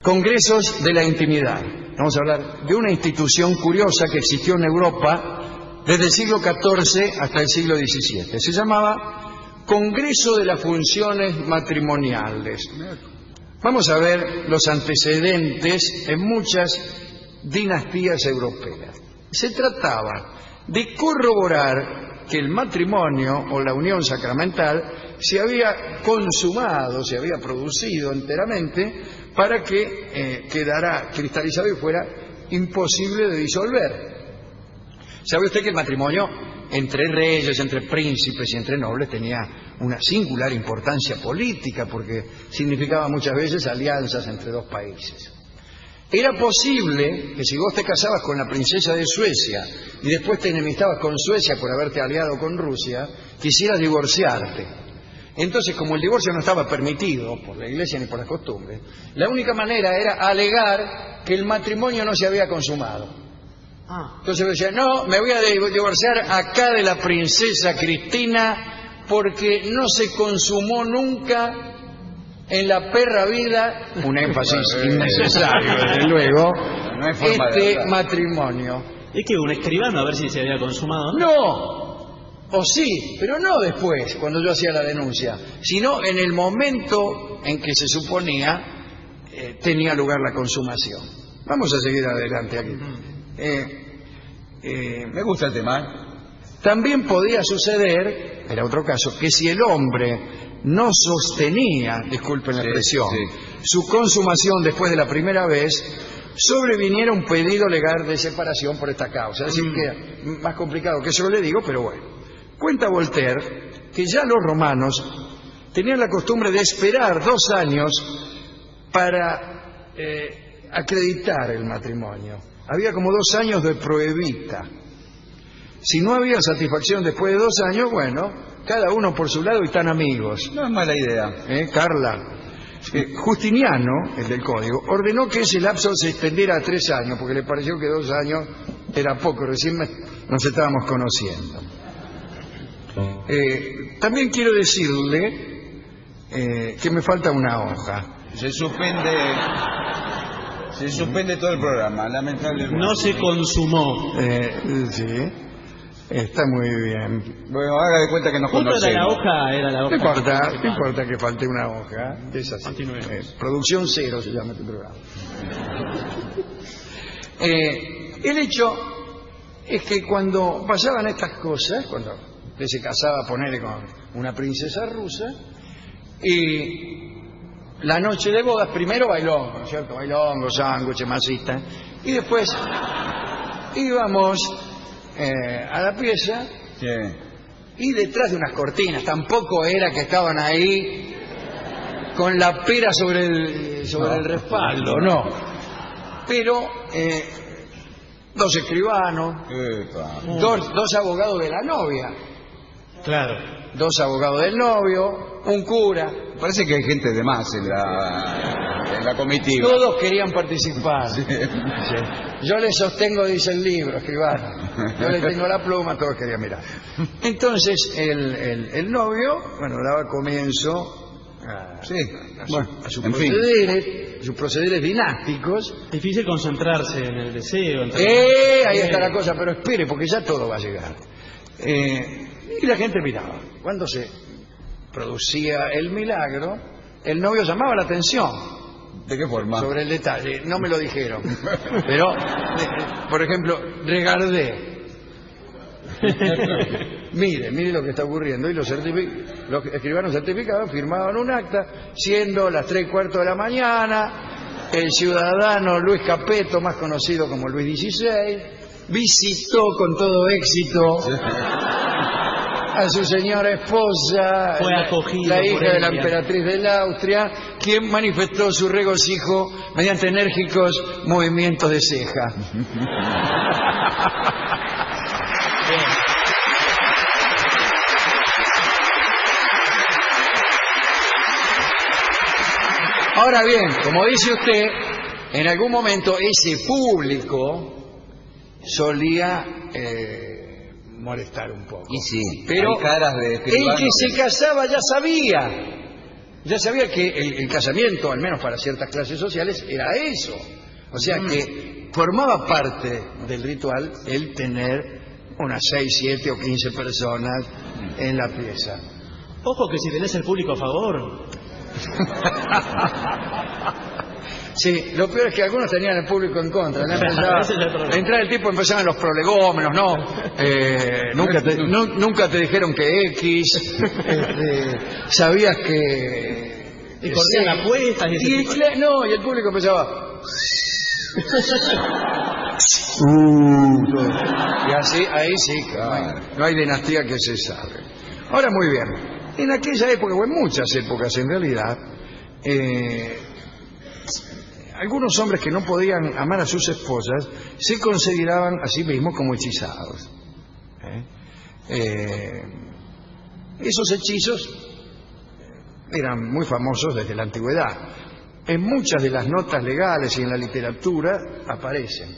Congresos de la intimidad. Vamos a hablar de una institución curiosa que existió en Europa desde el siglo XIV hasta el siglo XVII. Se llamaba Congreso de las Funciones Matrimoniales. Vamos a ver los antecedentes en muchas dinastías europeas. Se trataba de corroborar que el matrimonio o la unión sacramental se había consumado, se había producido enteramente para que quedara cristalizado y fuera imposible de disolver. ¿Sabe usted que el matrimonio entre reyes, entre príncipes y entre nobles tenía una singular importancia política porque significaba muchas veces alianzas entre dos países? Era posible que si vos te casabas con la princesa de Suecia y después te enemistabas con Suecia por haberte aliado con Rusia, quisieras divorciarte. Entonces, como el divorcio no estaba permitido por la Iglesia ni por las costumbres, la única manera era alegar que el matrimonio no se había consumado. Entonces decía, no, me voy a divorciar acá de la princesa Cristina porque no se consumó nunca en la perra vida, un énfasis innecesario, desde luego, no hay forma de matrimonio. ¿Es que un escribano a ver si se había consumado? No, o sí, pero no después, cuando yo hacía la denuncia, sino en el momento en que se suponía tenía lugar la consumación. Vamos a seguir adelante aquí. Me gusta el tema. También podía suceder, era otro caso, que si el hombre no sostenía, disculpen la expresión, su consumación después de la primera vez, sobreviniera un pedido legal de separación por esta causa. Es decir, que más complicado que eso le digo, pero bueno. Cuenta Voltaire que ya los romanos tenían la costumbre de esperar 2 años para acreditar el matrimonio. Había como 2 años de prohibita. Si no había satisfacción después de 2 años, bueno, cada uno por su lado y tan amigos. No es mala idea. Carla. Justiniano, el del código, ordenó que ese lapso se extendiera a 3 años, porque le pareció que 2 años era poco, recién nos estábamos conociendo. También quiero decirle que me falta una hoja. Se suspende todo el programa, lamentablemente. No se consumó. Sí. Está muy bien. Bueno, haga de cuenta que nos conocemos. Era la hoja. No importa que falte una hoja. Es así. Producción cero se llama este programa. El hecho es que cuando pasaban estas cosas, cuando usted se casaba, ponele con una princesa rusa, y la noche de bodas, primero bailongo, ¿no es cierto? Bailongo, sándwich, masita, y después íbamos a la pieza y detrás de unas cortinas, tampoco era que estaban ahí con la pera sobre el respaldo, no, pero 2 escribanos, dos abogados de la novia, claro, 2 abogados del novio, un cura. Parece que hay gente de más en la comitiva. Todos querían participar. Sí. Yo les sostengo, dice el libro, escribano. Yo les tengo la pluma, todos querían mirar. Entonces, el novio, bueno, daba comienzo a sus procederes dinásticos. Difícil concentrarse en el deseo. Ahí está la cosa, pero espere, porque ya todo va a llegar. Y la gente miraba. Cuando se producía el milagro, el novio llamaba la atención. ¿De qué forma? Sobre el detalle, no me lo dijeron. Pero, por ejemplo, Regardé. Mire lo que está ocurriendo. Y los escribanos certificados firmaban un acta, siendo las 3:15 de la mañana, el ciudadano Luis Capeto, más conocido como Luis XVI, visitó con todo éxito a su señora esposa, la hija de la emperatriz de Austria, quien manifestó su regocijo mediante enérgicos movimientos de ceja. Ahora bien, como dice usted, en algún momento ese público solía molestar un poco. Y sí, pero hay caras de el que se casaba ya sabía Ya sabía que el casamiento, al menos para ciertas clases sociales, era eso. O sea que formaba parte del ritual el tener unas 6, 7 o 15 personas en la pieza. Ojo que si tenés el público a favor. Sí, lo peor es que algunos tenían el público en contra, ¿no? Ese es el problema. Entrar el tipo, empezaban los prolegómenos, ¿no? Nunca te dijeron que X, sabías que... Y corrían apuestas y ese tipo de- No, y el público empezaba... todo. Y así, ahí sí, que no hay dinastía que se salve. Ahora, muy bien, en aquella época, o en muchas épocas en realidad, algunos hombres que no podían amar a sus esposas se consideraban a sí mismos como hechizados. Esos hechizos eran muy famosos desde la antigüedad. En muchas de las notas legales y en la literatura aparecen.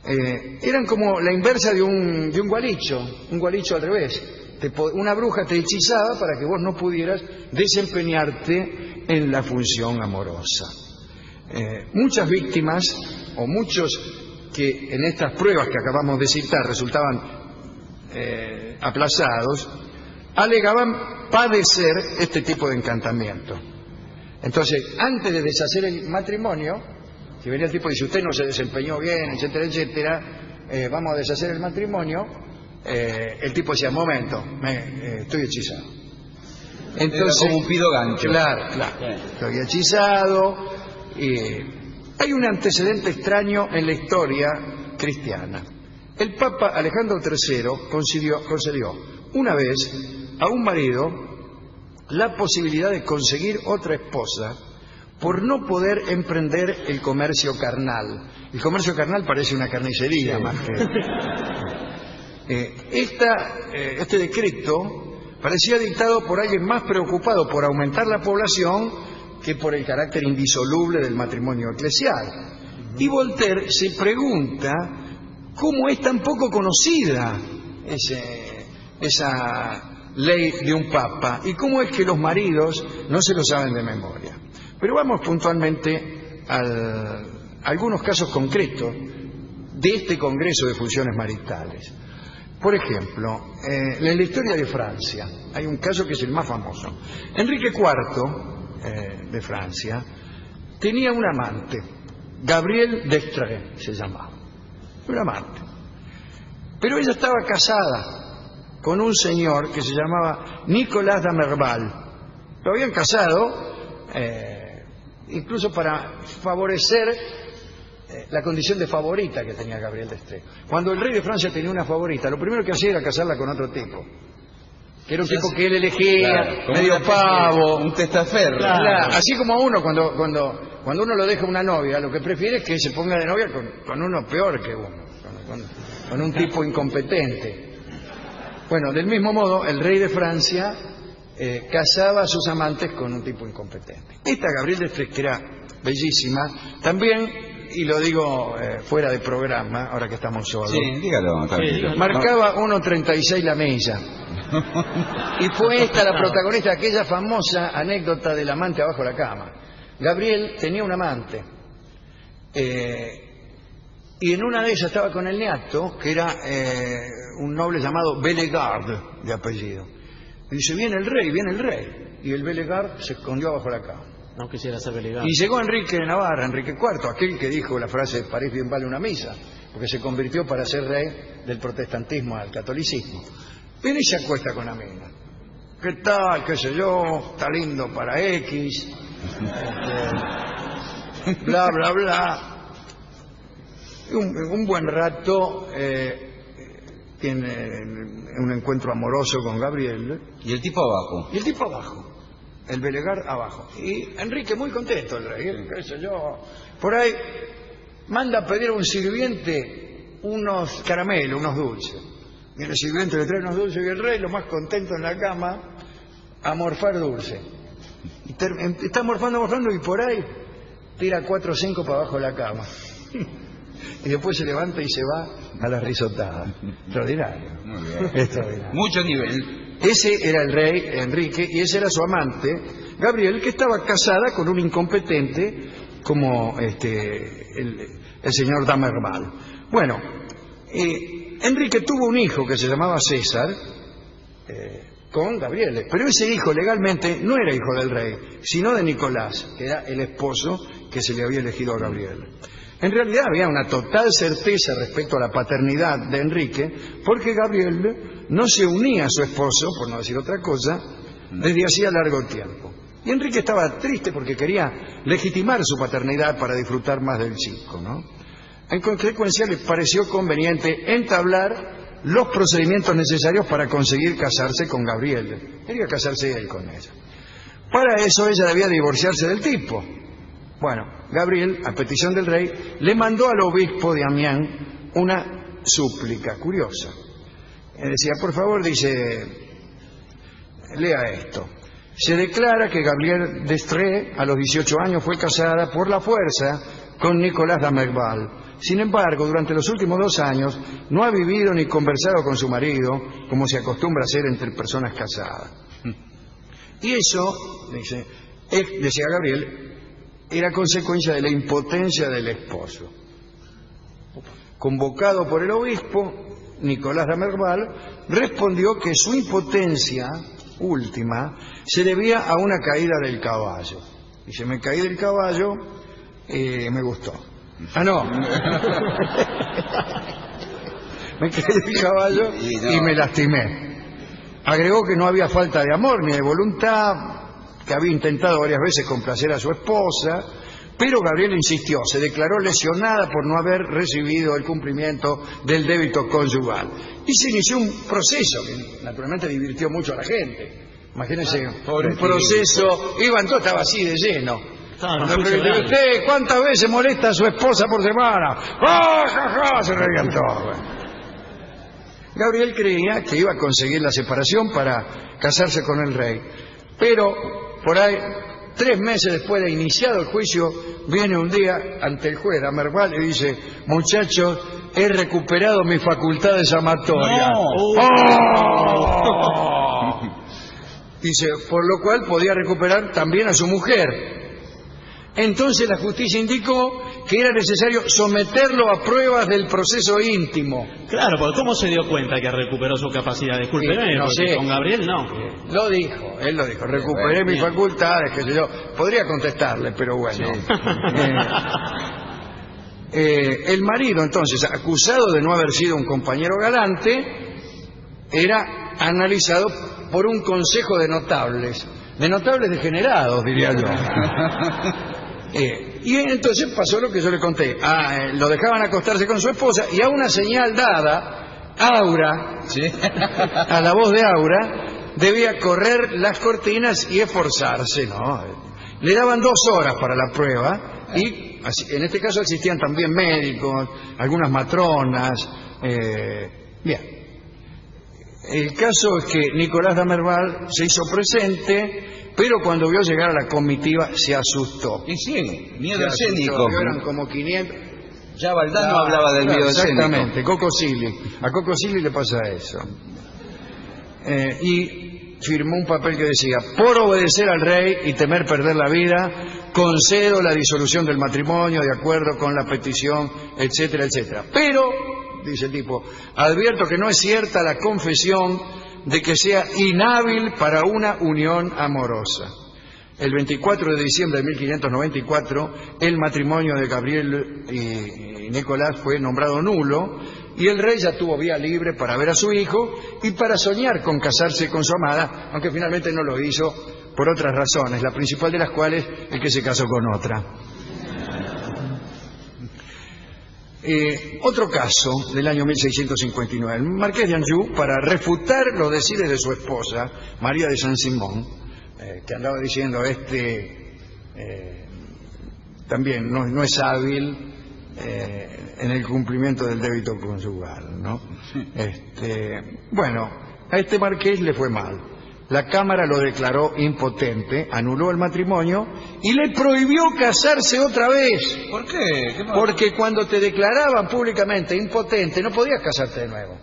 Eran como la inversa de un gualicho al revés. Una bruja te hechizaba para que vos no pudieras desempeñarte en la función amorosa. Muchas víctimas, o muchos que en estas pruebas que acabamos de citar resultaban aplazados, alegaban padecer este tipo de encantamiento. Entonces, antes de deshacer el matrimonio, si venía el tipo y dice, usted no se desempeñó bien, etcétera, etcétera, vamos a deshacer el matrimonio, el tipo decía, momento, estoy hechizado. Entonces, era como un pido gancho. Claro, estoy hechizado. Hay un antecedente extraño en la historia cristiana. El Papa Alejandro III concedió una vez a un marido la posibilidad de conseguir otra esposa por no poder emprender el comercio carnal. El comercio carnal parece una carnicería más que... este decreto parecía dictado por alguien más preocupado por aumentar la población que por el carácter indisoluble del matrimonio eclesial. Y Voltaire se pregunta cómo es tan poco conocida esa ley de un papa y cómo es que los maridos no se lo saben de memoria. Pero vamos puntualmente a algunos casos concretos de este Congreso de Funciones Maritales. Por ejemplo, en la historia de Francia hay un caso que es el más famoso. Enrique IV de Francia tenía un amante, Gabrielle d'Estrées se llamaba, un amante. Pero ella estaba casada con un señor que se llamaba Nicolas d'Amerval. Lo habían casado incluso para favorecer la condición de favorita que tenía Gabrielle d'Estrées. Cuando el rey de Francia tenía una favorita, lo primero que hacía era casarla con otro tipo, que era un tipo que él elegía, claro, medio pavo, un testaferro. Claro. Así como uno cuando uno lo deja una novia, lo que prefiere es que se ponga de novia con uno peor que uno, con un tipo incompetente. Bueno, del mismo modo, el rey de Francia casaba a sus amantes con un tipo incompetente. Esta Gabrielle d'Estrées, que era bellísima, también, y lo digo fuera de programa, ahora que estamos solos, Sí, dígalo. Sí, marcaba 1.36 la milla. Y fue esta la protagonista de aquella famosa anécdota del amante abajo de la cama. Gabriel tenía un amante. Y en una de ellas estaba con el niato, que era un noble llamado Bellegarde, de apellido. Y dice, viene el rey. Y el Bellegarde se escondió abajo de la cama. No quisiera ser delegado. Y llegó Enrique de Navarra, Enrique IV, aquel que dijo la frase París bien vale una misa, porque se convirtió para ser rey del protestantismo al catolicismo. Viene y se acuesta con la mina. ¿Qué tal? ¿Qué sé yo? Está lindo para X. Bla, bla, bla. Un buen rato tiene un encuentro amoroso con Gabriel. Y el tipo abajo. Y el tipo abajo. El Bellegarde abajo. Y Enrique muy contento, el rey, qué sé yo. Por ahí manda a pedir a un sirviente unos caramelos, unos dulces. Y el sirviente le trae unos dulces y el rey, lo más contento en la cama, a morfar dulce. Y está morfando y por ahí tira 4 o 5 para abajo de la cama. Y después se levanta y se va a la risotada. Extraordinario. Muy bien. Extraordinario. Mucho nivel. Ese era el rey Enrique y ese era su amante. Gabriel, que estaba casada con un incompetente como el señor Damerval. Bueno, Enrique tuvo un hijo que se llamaba César con Gabriele, pero ese hijo legalmente no era hijo del rey, sino de Nicolás, que era el esposo que se le había elegido a Gabriele. En realidad había una total certeza respecto a la paternidad de Enrique, porque Gabriele no se unía a su esposo, por no decir otra cosa, desde hacía largo tiempo. Y Enrique estaba triste porque quería legitimar su paternidad para disfrutar más del chico, ¿no? En consecuencia, le pareció conveniente entablar los procedimientos necesarios para conseguir casarse con Gabriele. Quería casarse él con ella. Para eso ella debía divorciarse del tipo. Bueno, Gabriel, a petición del rey, le mandó al obispo de Amiens una súplica curiosa. Decía, por favor, dice, lea esto. Se declara que Gabrielle d'Estrées, a los 18 años, fue casada por la fuerza con Nicolás Damerval. Sin embargo, durante los últimos 2 años, no ha vivido ni conversado con su marido, como se acostumbra hacer entre personas casadas. Y eso, decía Gabriel, era consecuencia de la impotencia del esposo. Convocado por el obispo, Nicolás Damerval respondió que su impotencia última se debía a una caída del caballo. Dice, me caí del caballo y me gustó. Ah, no. Me caí del caballo y me lastimé. Agregó que no había falta de amor ni de voluntad, que había intentado varias veces complacer a su esposa, pero Gabriela insistió, se declaró lesionada por no haber recibido el cumplimiento del débito conyugal. Y se inició un proceso que naturalmente divirtió mucho a la gente. Imagínense, un proceso, Iván todo estaba así de lleno. Cuando pregunté, ¿usted cuántas veces molesta a su esposa por semana? ¡Ah, ja, ja! Se reían todos. Gabriel creía que iba a conseguir la separación para casarse con el rey, pero por ahí 3 meses después de iniciado el juicio, viene un día ante el juez Damerval y dice, muchachos, he recuperado mis facultades amatorias. No. ¡Oh! Dice, por lo cual podía recuperar también a su mujer. Entonces la justicia indicó que era necesario someterlo a pruebas del proceso íntimo. Claro, porque ¿cómo se dio cuenta que recuperó su capacidad? Discúlpeme, no sé. Con Gabriel no. Lo dijo, él lo dijo, recuperé mis facultades, qué sé yo. Podría contestarle, pero bueno. El marido, entonces, acusado de no haber sido un compañero galante, era analizado por un consejo de notables degenerados, diría yo. Y entonces pasó lo que yo le conté. Lo dejaban acostarse con su esposa y a una señal dada, Aura, ¿sí? A la voz de Aura, debía correr las cortinas y esforzarse, ¿no? Le daban 2 horas para la prueba y en este caso existían también médicos, algunas matronas. Bien. El caso es que Nicolás Damerval se hizo presente, pero cuando vio llegar a la comitiva se asustó. Y sí, miedo escénico. Eran como 500. Ya Valdán no hablaba del miedo escénico. Exactamente, Coco Silly. A Coco Silly le pasa eso. Y firmó un papel que decía, por obedecer al rey y temer perder la vida, concedo la disolución del matrimonio de acuerdo con la petición, etcétera, etcétera. Pero, dice el tipo, advierto que no es cierta la confesión de que sea inhábil para una unión amorosa. El 24 de diciembre de 1594, el matrimonio de Gabriel y Nicolás fue nombrado nulo y el rey ya tuvo vía libre para ver a su hijo y para soñar con casarse con su amada, aunque finalmente no lo hizo por otras razones, la principal de las cuales es que se casó con otra. Otro caso del año 1659. El marqués de Anjou, para refutar los decides de su esposa, María de Saint-Simon, que andaba diciendo, también no es hábil en el cumplimiento del débito conyugal, ¿no? Bueno, a este marqués le fue mal. La Cámara lo declaró impotente, anuló el matrimonio y le prohibió casarse otra vez. ¿Por qué? Porque cuando te declaraban públicamente impotente no podías casarte de nuevo.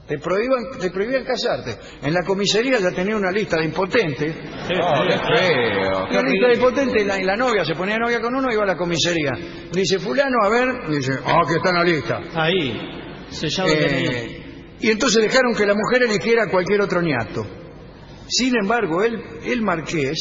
Te prohibían casarte. En la comisaría ya tenía una lista de impotentes. Qué feo. La lista de impotentes y la novia se ponía novia con uno y iba a la comisaría. Dice, fulano, a ver. Dice, que está en la lista. Ahí, sellado el dominio. Y entonces dejaron que la mujer eligiera cualquier otro ñato. Sin embargo, el marqués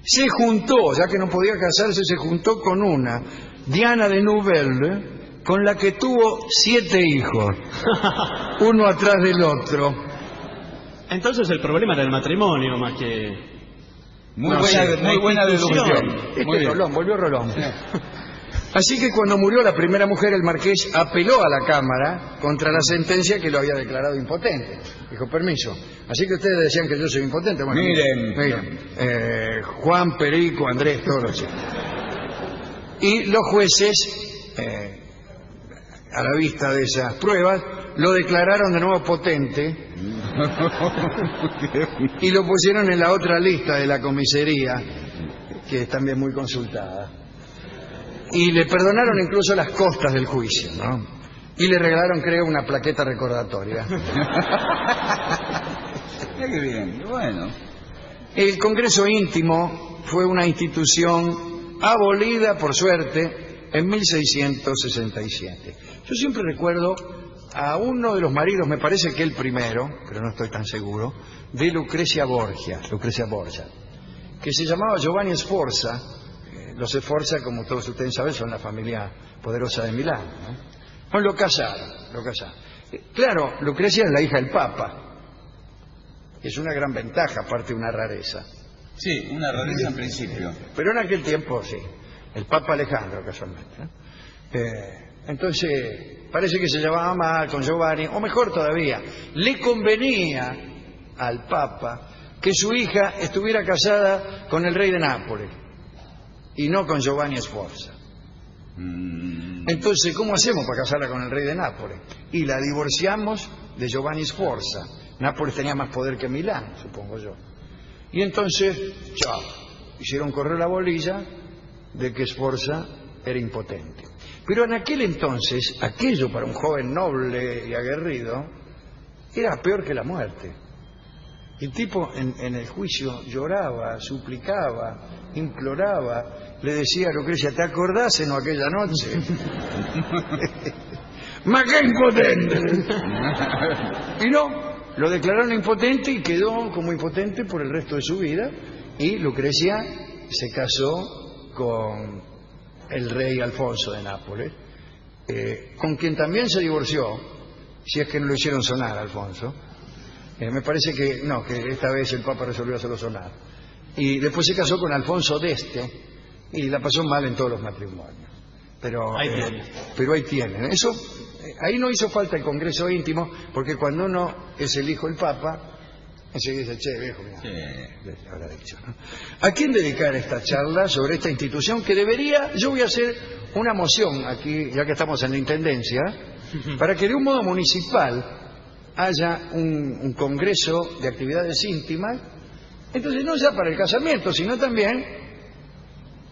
se juntó, ya que no podía casarse, se juntó con una Diana de Nouvelle, con la que tuvo 7 hijos, uno atrás del otro. Entonces el problema era el matrimonio más que... Muy buena deducción. Muy bien. Rolón, volvió Rolón. Así que cuando murió la primera mujer, el marqués apeló a la Cámara contra la sentencia que lo había declarado impotente. Dijo, permiso. Así que ustedes decían que yo soy impotente. Bueno, miren, Juan, Perico, Andrés, todos los chicos. Y los jueces... a la vista de esas pruebas, lo declararon de nuevo potente y lo pusieron en la otra lista de la comisaría, que es también muy consultada. Y le perdonaron incluso las costas del juicio, ¿no? Y le regalaron, creo, una plaqueta recordatoria. Qué bien, bueno. El Congreso Íntimo fue una institución abolida, por suerte, en 1667. Yo siempre recuerdo a uno de los maridos, me parece que el primero, pero no estoy tan seguro, de Lucrecia Borgia, que se llamaba Giovanni Sforza. Los Sforza, como todos ustedes saben, son la familia poderosa de Milán, ¿no? Bueno, lo casaron. Claro, Lucrecia es la hija del Papa. Es una gran ventaja, aparte una rareza. Sí, una rareza en principio. Pero en aquel tiempo, sí. El Papa Alejandro, casualmente, ¿no? Entonces, parece que se llevaba mal con Giovanni, o mejor todavía, le convenía al Papa que su hija estuviera casada con el rey de Nápoles y no con Giovanni Sforza. Entonces, ¿cómo hacemos para casarla con el rey de Nápoles? Y la divorciamos de Giovanni Sforza. Nápoles tenía más poder que Milán, supongo yo. Y entonces, chao, hicieron correr la bolilla de que Sforza era impotente. Pero en aquel entonces, aquello para un joven noble y aguerrido era peor que la muerte. El tipo en el juicio lloraba, suplicaba, imploraba, le decía a Lucrecia, ¿te acordás en aquella noche? ¡Ma qué impotente! Y no, lo declararon impotente y quedó como impotente por el resto de su vida, y Lucrecia se casó con el rey Alfonso de Nápoles, con quien también se divorció, si es que no lo hicieron sonar, Alfonso. Me parece que no, que esta vez el Papa resolvió hacerlo sonar. Y después se casó con Alfonso d'Este y la pasó mal en todos los matrimonios. Pero ahí tienen. Eso, ahí no hizo falta el Congreso Íntimo, porque cuando uno es el hijo del Papa, enseguida dice, che, viejo, mira, sí. Habrá dicho, ¿no? ¿A quién dedicar esta charla sobre esta institución que debería, yo voy a hacer una moción aquí, ya que estamos en la Intendencia, para que de un modo municipal haya un congreso de actividades íntimas, entonces no ya para el casamiento, sino también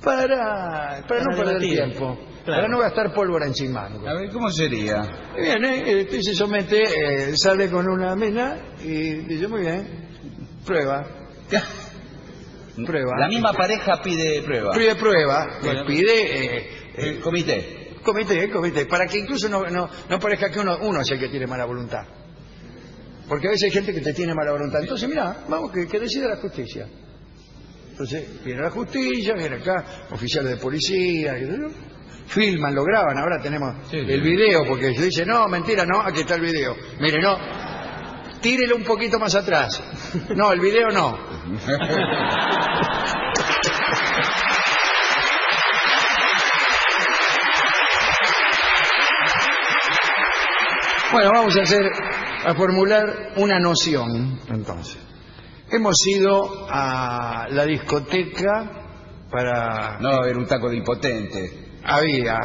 para no perder tiempo, para no gastar pólvora en chimango. A ver, ¿cómo sería? Viene, se somete, sale con una mina y dice, muy bien, prueba. La misma pareja pide prueba. Pide prueba, bueno, pide... comité, para que incluso no parezca que uno es el que tiene mala voluntad. Porque a veces hay gente que te tiene mala voluntad. Entonces, mira, vamos, que decida la justicia. Entonces, viene la justicia, viene acá, oficiales de policía, filman, lo graban. Ahora tenemos el video, porque se dice, no, mentira, no, aquí está el video. Mire, no, tírelo un poquito más atrás. No, el video no. Bueno, vamos a formular una noción, entonces. Hemos ido a la discoteca para... No va a haber un taco de impotente. Había.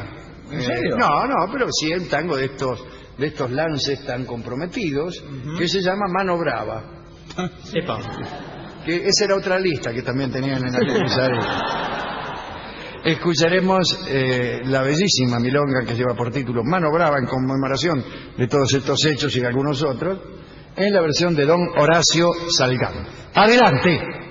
¿En serio? No, pero sí el tango de estos lances tan comprometidos, que se llama Mano Brava. Epa. Que esa era otra lista que también tenían en la comisaría. escucharemos la bellísima milonga que lleva por título Mano Brava, en conmemoración de todos estos hechos y de algunos otros, en la versión de don Horacio Salgán. ¡Adelante!